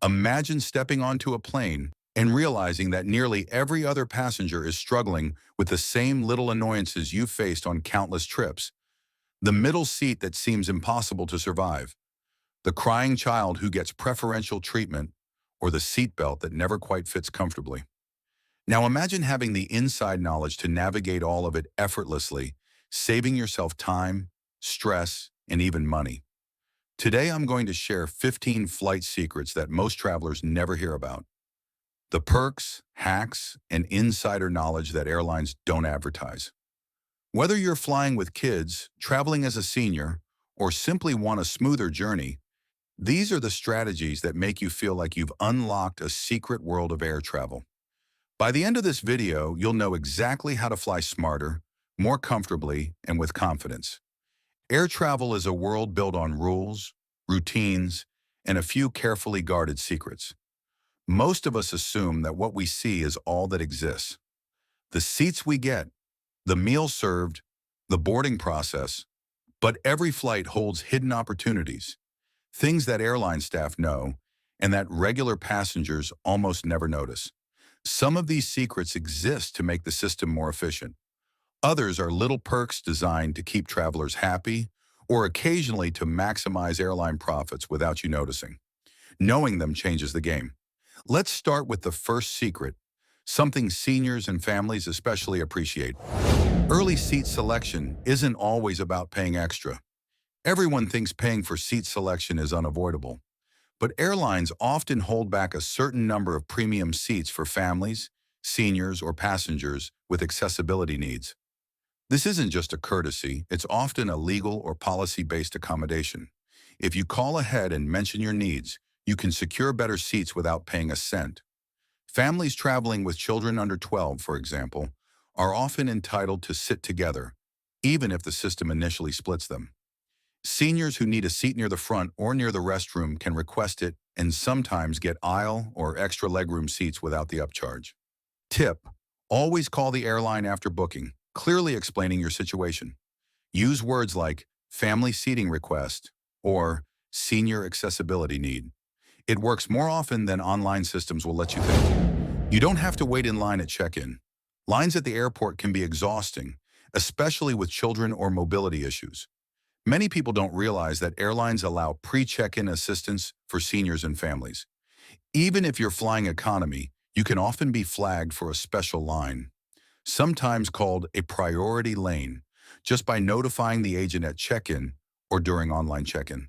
Imagine stepping onto a plane and realizing that nearly every other passenger is struggling with the same little annoyances you've faced on countless trips. The middle seat that seems impossible to survive, the crying child who gets preferential treatment, or the seatbelt that never quite fits comfortably. Now imagine having the inside knowledge to navigate all of it effortlessly, saving yourself time, stress, and even money. Today I'm going to share 15 flight secrets that most travelers never hear about. The perks, hacks, and insider knowledge that airlines don't advertise. Whether you're flying with kids, traveling as a senior, or simply want a smoother journey, these are the strategies that make you feel like you've unlocked a secret world of air travel. By the end of this video, you'll know exactly how to fly smarter, more comfortably, and with confidence. Air travel is a world built on rules, routines, and a few carefully guarded secrets. Most of us assume that what we see is all that exists. The seats we get, the meals served, the boarding process, but every flight holds hidden opportunities, things that airline staff know and that regular passengers almost never notice. Some of these secrets exist to make the system more efficient. Others are little perks designed to keep travelers happy or occasionally to maximize airline profits without you noticing. Knowing them changes the game. Let's start with the first secret, something seniors and families especially appreciate. Early seat selection isn't always about paying extra. Everyone thinks paying for seat selection is unavoidable, but airlines often hold back a certain number of premium seats for families, seniors, or passengers with accessibility needs. This isn't just a courtesy, it's often a legal or policy-based accommodation. If you call ahead and mention your needs, you can secure better seats without paying a cent. Families traveling with children under 12, for example, are often entitled to sit together, even if the system initially splits them. Seniors who need a seat near the front or near the restroom can request it and sometimes get aisle or extra legroom seats without the upcharge. Tip: always call the airline after booking, clearly explaining your situation. Use words like family seating request or senior accessibility need. It works more often than online systems will let you think. You don't have to wait in line at check-in. Lines at the airport can be exhausting, especially with children or mobility issues. Many people don't realize that airlines allow pre-check-in assistance for seniors and families. Even if you're flying economy, you can often be flagged for a special line, sometimes called a priority lane, just by notifying the agent at check-in or during online check-in.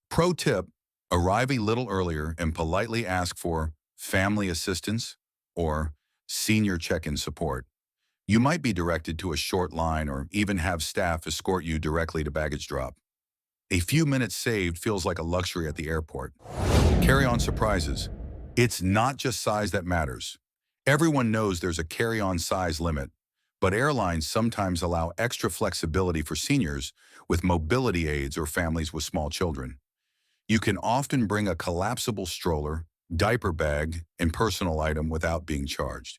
Pro tip: arrive a little earlier and politely ask for family assistance or senior check-in support. You might be directed to a short line or even have staff escort you directly to baggage drop. A few minutes saved feels like a luxury at the airport. Carry-on surprises. It's not just size that matters. Everyone knows there's a carry-on size limit, but airlines sometimes allow extra flexibility for seniors with mobility aids or families with small children. You can often bring a collapsible stroller, diaper bag, and personal item without being charged.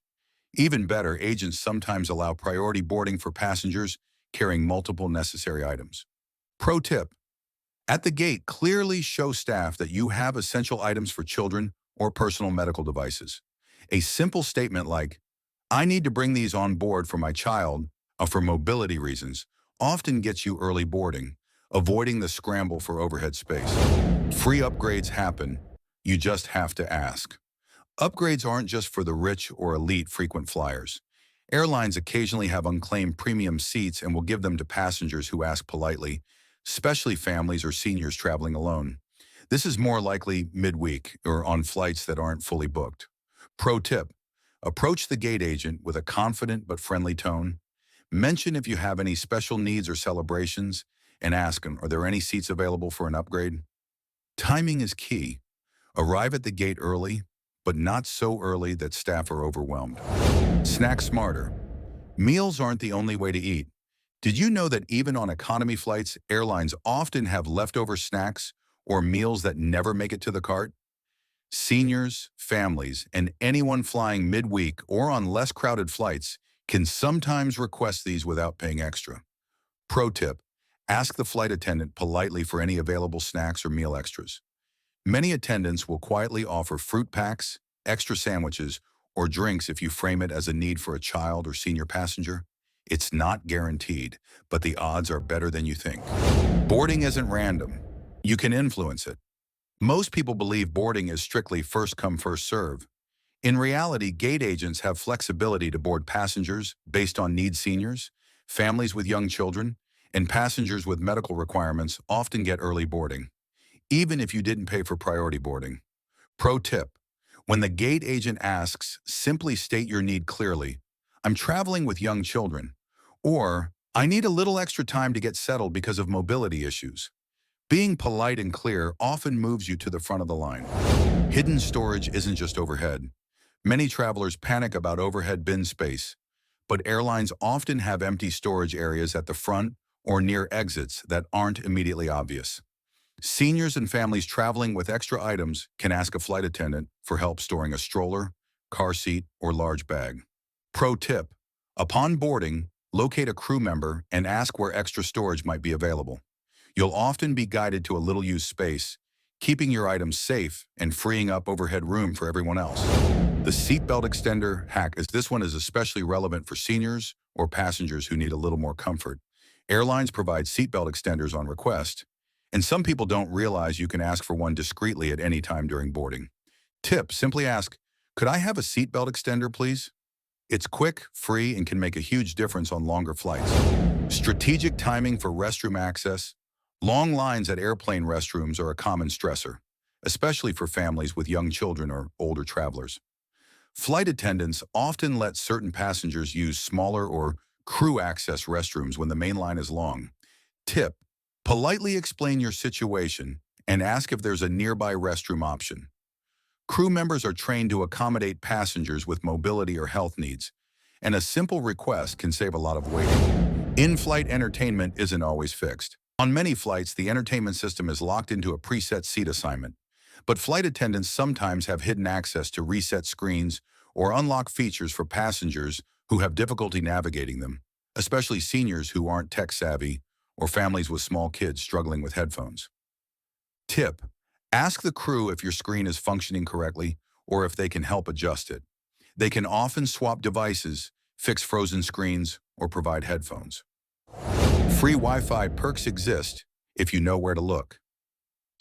Even better, agents sometimes allow priority boarding for passengers carrying multiple necessary items. Pro tip: at the gate, clearly show staff that you have essential items for children or personal medical devices. A simple statement like, "I need to bring these on board for my child for mobility reasons," often gets you early boarding, avoiding the scramble for overhead space. Free upgrades happen. You just have to ask. Upgrades aren't just for the rich or elite frequent flyers. Airlines occasionally have unclaimed premium seats and will give them to passengers who ask politely, especially families or seniors traveling alone. This is more likely midweek or on flights that aren't fully booked. Pro tip: approach the gate agent with a confident but friendly tone. Mention if you have any special needs or celebrations, and ask them, are there any seats available for an upgrade? Timing is key. Arrive at the gate early, but not so early that staff are overwhelmed. Snack smarter. Meals aren't the only way to eat. Did you know that even on economy flights, airlines often have leftover snacks or meals that never make it to the cart? Seniors, families, and anyone flying midweek or on less crowded flights can sometimes request these without paying extra. Pro tip: ask the flight attendant politely for any available snacks or meal extras. Many attendants will quietly offer fruit packs, extra sandwiches, or drinks if you frame it as a need for a child or senior passenger. It's not guaranteed, but the odds are better than you think. Boarding isn't random. You can influence it. Most people believe boarding is strictly first come, first serve. In reality, gate agents have flexibility to board passengers based on need. Seniors, families with young children, and passengers with medical requirements often get early boarding, even if you didn't pay for priority boarding. Pro tip: when the gate agent asks, simply state your need clearly. I'm traveling with young children. Or, I need a little extra time to get settled because of mobility issues. Being polite and clear often moves you to the front of the line. Hidden storage isn't just overhead. Many travelers panic about overhead bin space, but airlines often have empty storage areas at the front or near exits that aren't immediately obvious. Seniors and families traveling with extra items can ask a flight attendant for help storing a stroller, car seat, or large bag. Pro tip: upon boarding, locate a crew member and ask where extra storage might be available. You'll often be guided to a little-used space, keeping your items safe and freeing up overhead room for everyone else. The seatbelt extender hack is this one is especially relevant for seniors or passengers who need a little more comfort. Airlines provide seatbelt extenders on request, and some people don't realize you can ask for one discreetly at any time during boarding. Tip: simply ask, "Could I have a seatbelt extender, please?" It's quick, free, and can make a huge difference on longer flights. Strategic timing for restroom access. Long lines at airplane restrooms are a common stressor, especially for families with young children or older travelers. Flight attendants often let certain passengers use smaller or crew access restrooms when the main line is long. Tip: politely explain your situation and ask if there's a nearby restroom option. Crew members are trained to accommodate passengers with mobility or health needs, and a simple request can save a lot of waiting. In-flight entertainment isn't always fixed. On many flights, the entertainment system is locked into a preset seat assignment, but flight attendants sometimes have hidden access to reset screens or unlock features for passengers who have difficulty navigating them, especially seniors who aren't tech-savvy or families with small kids struggling with headphones. Tip: ask the crew if your screen is functioning correctly or if they can help adjust it. They can often swap devices, fix frozen screens, or provide headphones. Free Wi-Fi perks exist if you know where to look.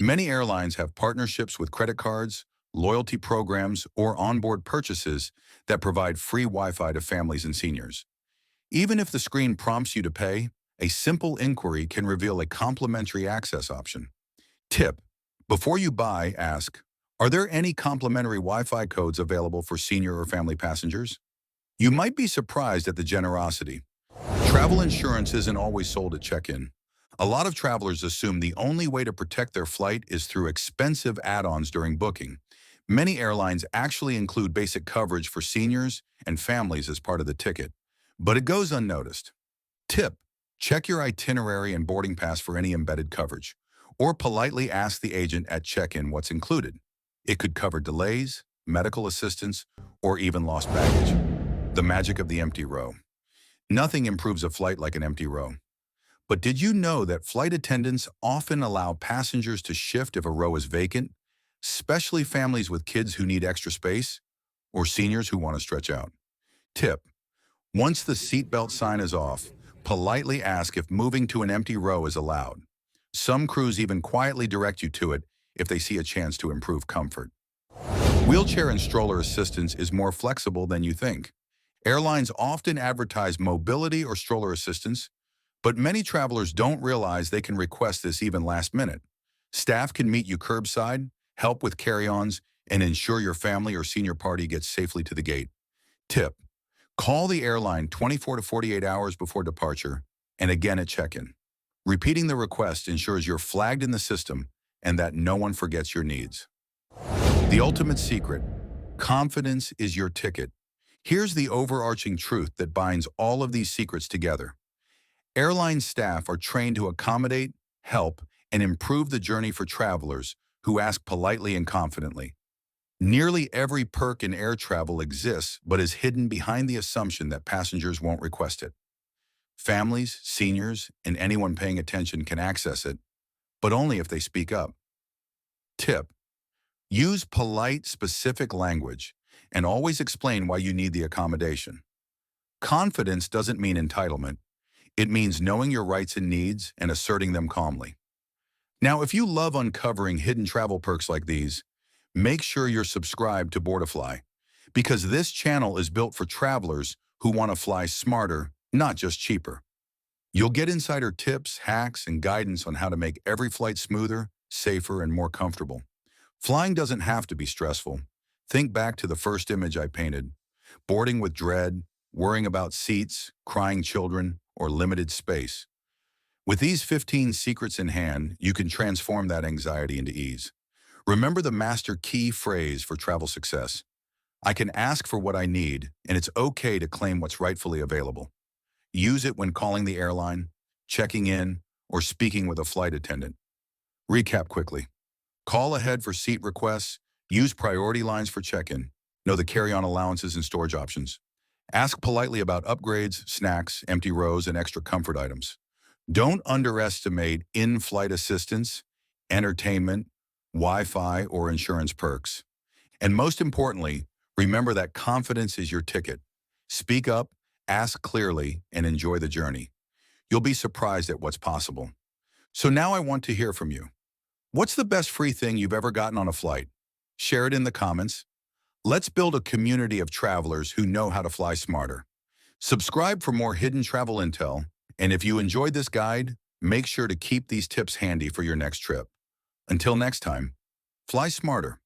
Many airlines have partnerships with credit cards, loyalty programs, or onboard purchases that provide free Wi-Fi to families and seniors. Even if the screen prompts you to pay, a simple inquiry can reveal a complimentary access option. Tip: before you buy, ask, are there any complimentary Wi-Fi codes available for senior or family passengers? You might be surprised at the generosity. Travel insurance isn't always sold at check-in. A lot of travelers assume the only way to protect their flight is through expensive add-ons during booking. Many airlines actually include basic coverage for seniors and families as part of the ticket, but it goes unnoticed. Tip: check your itinerary and boarding pass for any embedded coverage, or politely ask the agent at check-in what's included. It could cover delays, medical assistance, or even lost baggage. The magic of the empty row. Nothing improves a flight like an empty row. But did you know that flight attendants often allow passengers to shift if a row is vacant, especially families with kids who need extra space or seniors who want to stretch out? Tip: once the seatbelt sign is off, politely ask if moving to an empty row is allowed. Some crews even quietly direct you to it if they see a chance to improve comfort. Wheelchair and stroller assistance is more flexible than you think. Airlines often advertise mobility or stroller assistance, but many travelers don't realize they can request this even last minute. Staff can meet you curbside, help with carry-ons, and ensure your family or senior party gets safely to the gate. Tip: call the airline 24 to 48 hours before departure and again at check-in. Repeating the request ensures you're flagged in the system and that no one forgets your needs. The ultimate secret: confidence is your ticket. Here's the overarching truth that binds all of these secrets together. Airline staff are trained to accommodate, help, and improve the journey for travelers who ask politely and confidently. Nearly every perk in air travel exists but is hidden behind the assumption that passengers won't request it. Families, seniors, and anyone paying attention can access it, but only if they speak up. Tip: Use polite, specific language and always explain why you need the accommodation. Confidence doesn't mean entitlement. It means knowing your rights and needs and asserting them calmly. Now, if you love uncovering hidden travel perks like these, make sure you're subscribed to BoardiFly, because this channel is built for travelers who want to fly smarter, not just cheaper. You'll get insider tips, hacks, and guidance on how to make every flight smoother, safer, and more comfortable. Flying doesn't have to be stressful. Think back to the first image I painted. Boarding with dread, worrying about seats, crying children, or limited space. With these 15 secrets in hand, you can transform that anxiety into ease. Remember the master key phrase for travel success. I can ask for what I need, and it's okay to claim what's rightfully available. Use it when calling the airline, checking in, or speaking with a flight attendant. Recap quickly. Call ahead for seat requests, use priority lines for check-in, know the carry-on allowances and storage options. Ask politely about upgrades, snacks, empty rows, and extra comfort items. Don't underestimate in-flight assistance, entertainment, Wi-Fi, or insurance perks. And most importantly, remember that confidence is your ticket. Speak up, ask clearly, and enjoy the journey. You'll be surprised at what's possible. So now I want to hear from you. What's the best free thing you've ever gotten on a flight? Share it in the comments. Let's build a community of travelers who know how to fly smarter. Subscribe for more hidden travel intel, and if you enjoyed this guide, make sure to keep these tips handy for your next trip. Until next time, fly smarter.